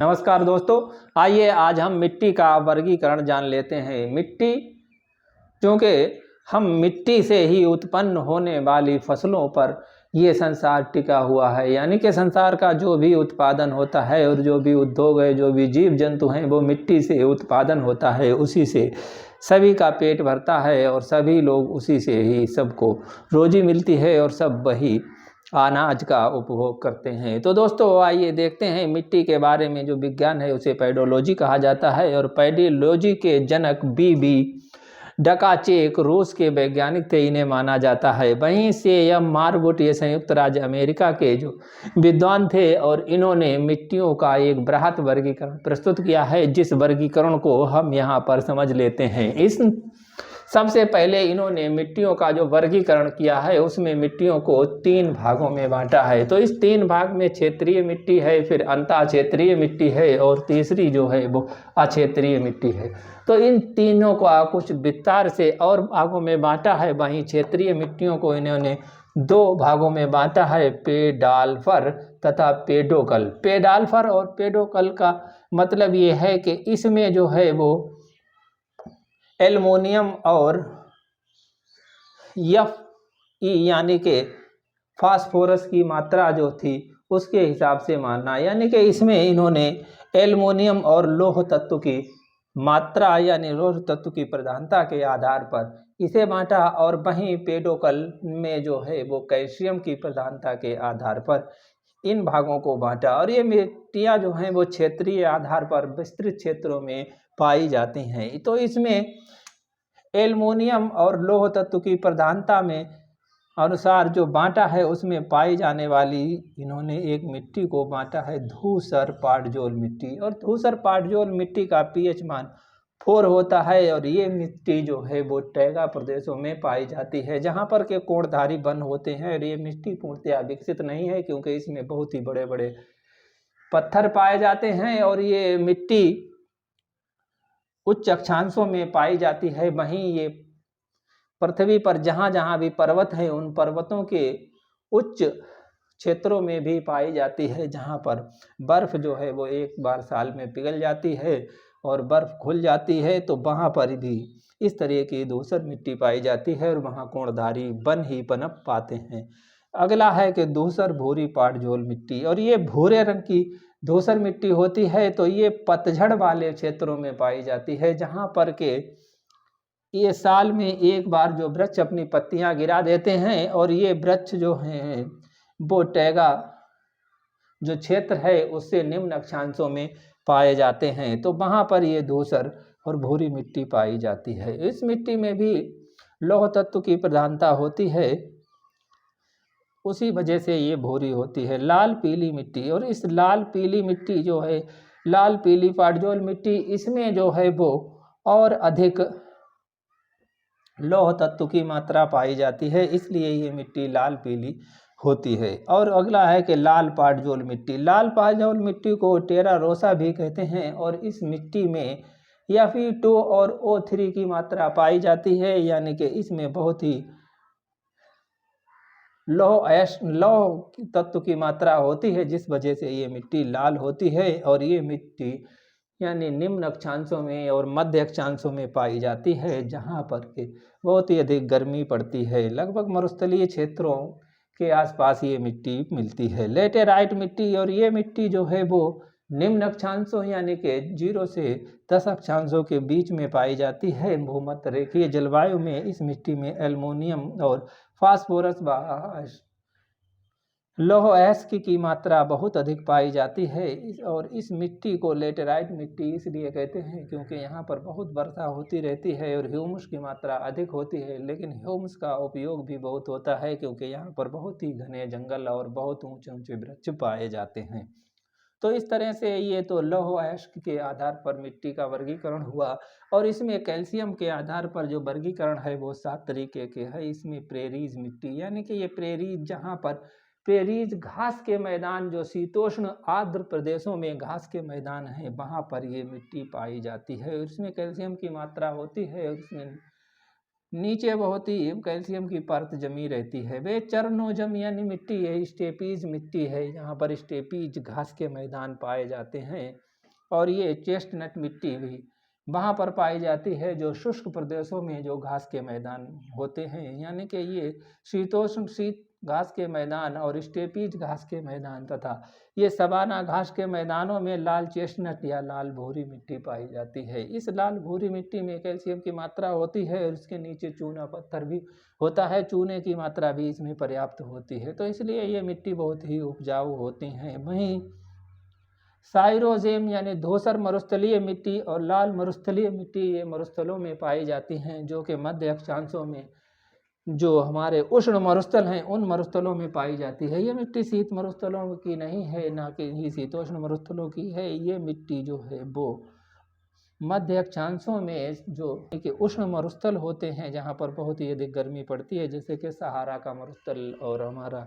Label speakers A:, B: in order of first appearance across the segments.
A: नमस्कार दोस्तों, आइए आज हम मिट्टी का वर्गीकरण जान लेते हैं। मिट्टी, क्योंकि हम मिट्टी से ही उत्पन्न होने वाली फसलों पर ये संसार टिका हुआ है, यानी कि संसार का जो भी उत्पादन होता है और जो भी उद्योग है, जो भी जीव जंतु हैं, वो मिट्टी से उत्पादन होता है। उसी से सभी का पेट भरता है और सभी लोग उसी से ही सबको रोजी मिलती है और सब वही अनाज का उपभोग करते हैं। तो दोस्तों आइए देखते हैं मिट्टी के बारे में। जो विज्ञान है उसे पेडोलॉजी कहा जाता है और पेडोलॉजी के जनक बी डकाचेक रूस के वैज्ञानिक थे, इन्हें माना जाता है। वहीं से एम मार्गुट ये संयुक्त राज्य अमेरिका के जो विद्वान थे और इन्होंने मिट्टियों का एक बृहत वर्गीकरण प्रस्तुत किया है, जिस वर्गीकरण को हम यहाँ पर समझ लेते हैं। इस सबसे पहले इन्होंने मिट्टियों का जो वर्गीकरण किया है उसमें मिट्टियों को 3 भागों में बांटा है। तो इस 3 भाग में क्षेत्रीय मिट्टी है, फिर अंतः क्षेत्रीय मिट्टी है और तीसरी जो है वो अक्षेत्रीय मिट्टी है। तो इन तीनों का कुछ विस्तार से और भागों में बांटा है। वहीं क्षेत्रीय मिट्टियों को इन्होंने 2 भागों में बांटा है, पेडाल्फर तथा पेडोकल। पेडाल्फर और पेडोकल का मतलब ये है कि इसमें जो है वो एल्युमिनियम और Fe यानी कि फास्फोरस की मात्रा जो थी उसके हिसाब से मानना, यानी कि इसमें इन्होंने एल्युमिनियम और लौह तत्व की मात्रा यानी लौह तत्व की प्रधानता के आधार पर इसे बांटा। और वहीं पेडोकल में जो है वो कैल्शियम की प्रधानता के आधार पर इन भागों को बांटा। और ये मिट्टियाँ जो हैं वो क्षेत्रीय आधार पर विस्तृत क्षेत्रों में पाई जाती हैं। तो इसमें एल्युमिनियम और लौह तत्व की प्रधानता में अनुसार जो बांटा है उसमें पाई जाने वाली इन्होंने एक मिट्टी को बांटा है धूसर पाटजोल मिट्टी। और धूसर पाटजोल मिट्टी का पीएच मान 4 होता है और ये मिट्टी जो है वो टैगा प्रदेशों में पाई जाती है, जहाँ पर के कोणधारी वन होते हैं। और ये मिट्टी पूर्णतया विकसित नहीं है क्योंकि इसमें बहुत ही बड़े बड़े पत्थर पाए जाते हैं और ये मिट्टी उच्च अक्षांशों में पाई जाती है। वहीं ये पृथ्वी पर जहाँ जहाँ भी पर्वत है उन पर्वतों के उच्च क्षेत्रों में भी पाई जाती है, जहाँ पर बर्फ जो है वो एक बार साल में पिघल जाती है और बर्फ खुल जाती है। तो वहाँ पर भी इस तरह की धूसर मिट्टी पाई जाती है और वहाँ कोणधारी वन ही पनप पाते हैं। अगला है कि धूसर भूरी पाटजोल मिट्टी, और ये भूरे रंग की धूसर मिट्टी होती है। तो ये पतझड़ वाले क्षेत्रों में पाई जाती है, जहाँ पर के ये साल में एक बार जो वृक्ष अपनी पत्तियां गिरा देते हैं और ये वृक्ष जो हैं वो टैगा जो क्षेत्र है उससे निम्न अक्षांशों में पाए जाते हैं। तो वहाँ पर ये धूसर और भूरी मिट्टी पाई जाती है। इस मिट्टी में भी लौह तत्व की प्रधानता होती है, उसी वजह से ये भूरी होती है। लाल पीली मिट्टी, और इस लाल पीली मिट्टी जो है लाल पीली पाटजोल मिट्टी, इसमें जो है वो और अधिक लौह तत्व की मात्रा पाई जाती है, इसलिए ये मिट्टी लाल पीली होती है। और अगला है कि लाल पाटजोल मिट्टी। लाल पाटजोल मिट्टी को टेरा रोसा भी कहते हैं और इस मिट्टी में Fe2 और O3 की मात्रा पाई जाती है, यानी कि इसमें बहुत ही लौह तत्व की मात्रा होती है, जिस वजह से ये मिट्टी लाल होती है। और ये मिट्टी यानी निम्न अक्षांशों में और मध्य अक्षांशों में पाई जाती है, जहाँ पर के बहुत ही अधिक गर्मी पड़ती है। लगभग मरुस्थलीय क्षेत्रों के आसपास ये मिट्टी मिलती है। लेटेराइट मिट्टी, और ये मिट्टी जो है वो निम्न अक्षांशों यानी कि 0 से 10 अक्षांशों के बीच में पाई जाती है। भूमध्य रेखीय जलवायु में इस मिट्टी में एल्युमिनियम और फास्फोरस व लौह अयस्क की मात्रा बहुत अधिक पाई जाती है। और इस मिट्टी को लेटेराइट मिट्टी इसलिए कहते हैं क्योंकि यहाँ पर बहुत वर्षा होती रहती है और ह्यूमस की मात्रा अधिक होती है। लेकिन ह्यूमस का उपयोग भी बहुत होता है क्योंकि यहाँ पर बहुत ही घने जंगल और बहुत ऊंचे ऊंचे वृक्ष पाए जाते हैं। तो इस तरह से ये तो लौह अयस्क के आधार पर मिट्टी का वर्गीकरण हुआ। और इसमें कैल्शियम के आधार पर जो वर्गीकरण है वो 7 तरीके के है। इसमें प्रेरीज मिट्टी, यानी कि ये प्रेरीज, जहाँ पर प्रेरीज घास के मैदान, जो शीतोष्ण आर्द्र प्रदेशों में घास के मैदान हैं, वहाँ पर ये मिट्टी पाई जाती है। इसमें कैल्शियम की मात्रा होती है और इसमें नीचे बहुत ही कैल्शियम की परत जमी रहती है। वे चरनोजम यानी मिट्टी है, स्टेपीज मिट्टी है, यहाँ पर स्टेपीज घास के मैदान पाए जाते हैं। और ये चेस्टनट मिट्टी भी वहाँ पर पाई जाती है जो शुष्क प्रदेशों में जो घास के मैदान होते हैं, यानी कि ये शीतोष्ण शीत घास के मैदान और स्टेपीज घास के मैदान तथा ये सवाना घास के मैदानों में लाल चेस्टनट या लाल भूरी मिट्टी पाई जाती है। इस लाल भूरी मिट्टी में कैल्शियम की मात्रा होती है और इसके नीचे चूना पत्थर भी होता है, चूने की मात्रा भी इसमें पर्याप्त होती है, तो इसलिए ये मिट्टी बहुत ही उपजाऊ होती हैं। वहीं साइरोजेम यानी धूसर मरुस्थलीय मिट्टी और लाल मरुस्थलीय मिट्टी ये मरुस्थलों में पाई जाती हैं, जो कि मध्य अक्षांशों में जो हमारे उष्ण मरुस्थल हैं उन मरुस्थलों में पाई जाती है। ये मिट्टी शीत मरुस्थलों की नहीं है, ना कि ही शीतोष्ण मरुस्थलों की है। ये मिट्टी जो है वो मध्य अक्षांशों में जो कि उष्ण मरुस्थल होते हैं, जहाँ पर बहुत ही अधिक गर्मी पड़ती है, जैसे कि सहारा का मरुस्थल और हमारा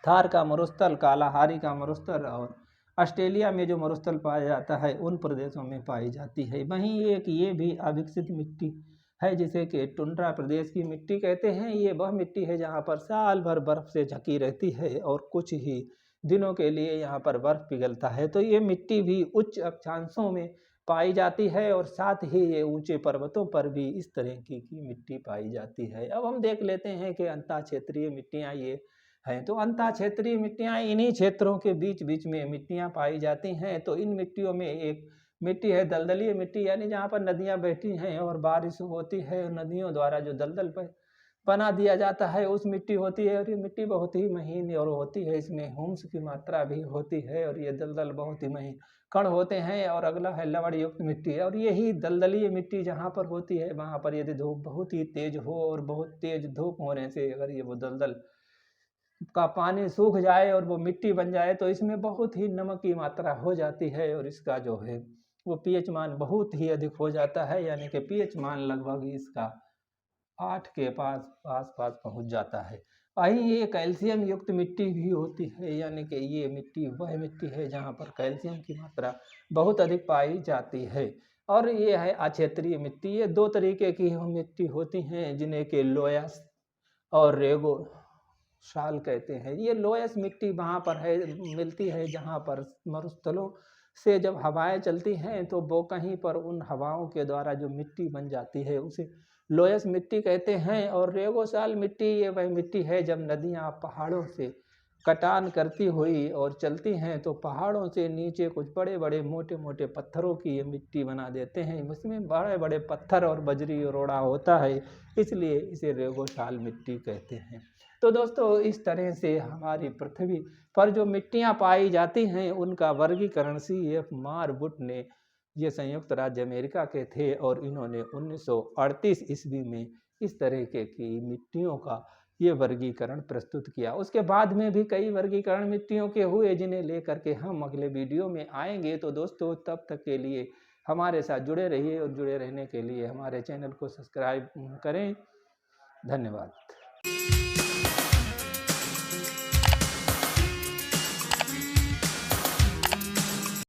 A: थार का मरुस्थल, कालाहारी का मरुस्थल और ऑस्ट्रेलिया में जो मरुस्थल पाया जाता है उन प्रदेशों में पाई जाती है। वहीं एक ये भी अविकसित मिट्टी है जिसे कि टुंड्रा प्रदेश की मिट्टी कहते हैं। ये वह मिट्टी है जहाँ पर साल भर बर्फ से ढकी रहती है और कुछ ही दिनों के लिए यहाँ पर बर्फ पिघलता है, तो ये मिट्टी भी उच्च अक्षांशों में पाई जाती है और साथ ही ये ऊंचे पर्वतों पर भी इस तरह की मिट्टी पाई जाती है। अब हम देख लेते हैं कि अंतः क्षेत्रीय मिट्टियाँ ये हैं, तो अंतः क्षेत्रीय मिट्टियाँ इन्हीं क्षेत्रों के बीच बीच में मिट्टियाँ पाई जाती हैं। तो इन मिट्टियों में एक मिट्टी है दलदलीय मिट्टी, यानी जहाँ पर नदियाँ बहती हैं और बारिश होती है, नदियों द्वारा जो दलदल बना दिया जाता है उस मिट्टी होती है, और ये मिट्टी बहुत ही महीन और होती है, इसमें ह्यूमस की मात्रा भी होती है और ये दलदल बहुत ही महीन कण होते हैं। और अगला है लवण युक्त मिट्टी है, और यही दलदलीय मिट्टी जहाँ पर होती है वहाँ पर यदि धूप बहुत ही तेज हो और बहुत तेज धूप होने से अगर ये वो दलदल का पानी सूख जाए और वो मिट्टी बन जाए तो इसमें बहुत ही नमक की मात्रा हो जाती है और इसका जो है वो पीएच मान बहुत ही अधिक हो जाता है, यानी कि पीएच मान लगभग इसका 8 के आस पास पहुँच जाता है। वहीं ये कैल्शियम युक्त मिट्टी भी होती है, यानी कि ये मिट्टी वह मिट्टी है जहाँ पर कैल्शियम की मात्रा बहुत अधिक पाई जाती है। और ये है अक्षेत्रीय मिट्टी। ये दो तरीके की मिट्टी होती हैं जिन्हें कि लोयस और रेगो शाल कहते हैं। ये लोयस मिट्टी वहाँ पर है मिलती है जहाँ पर मरुस्थलों से जब हवाएं चलती हैं तो वो कहीं पर उन हवाओं के द्वारा जो मिट्टी बन जाती है उसे लोयस मिट्टी कहते हैं। और रेगोशाल मिट्टी ये वह मिट्टी है जब नदियाँ पहाड़ों से कटान करती हुई और चलती हैं तो पहाड़ों से नीचे कुछ बड़े बड़े मोटे मोटे पत्थरों की ये मिट्टी बना देते हैं। इसमें बड़े बड़े पत्थर और बजरी रोड़ा होता है, इसलिए इसे रेगोशाल मिट्टी कहते हैं। तो दोस्तों इस तरह से हमारी पृथ्वी पर जो मिट्टियाँ पाई जाती हैं उनका वर्गीकरण CF मारबुट ने, ये संयुक्त राज्य अमेरिका के थे और इन्होंने 1938 ईस्वी में इस तरह की मिट्टियों का ये वर्गीकरण प्रस्तुत किया। उसके बाद में भी कई वर्गीकरण मिट्टियों के हुए जिन्हें लेकर के हम अगले वीडियो में आएंगे। तो दोस्तों तब तक के लिए हमारे साथ जुड़े रहिए और जुड़े रहने के लिए हमारे चैनल को सब्सक्राइब करें। धन्यवाद।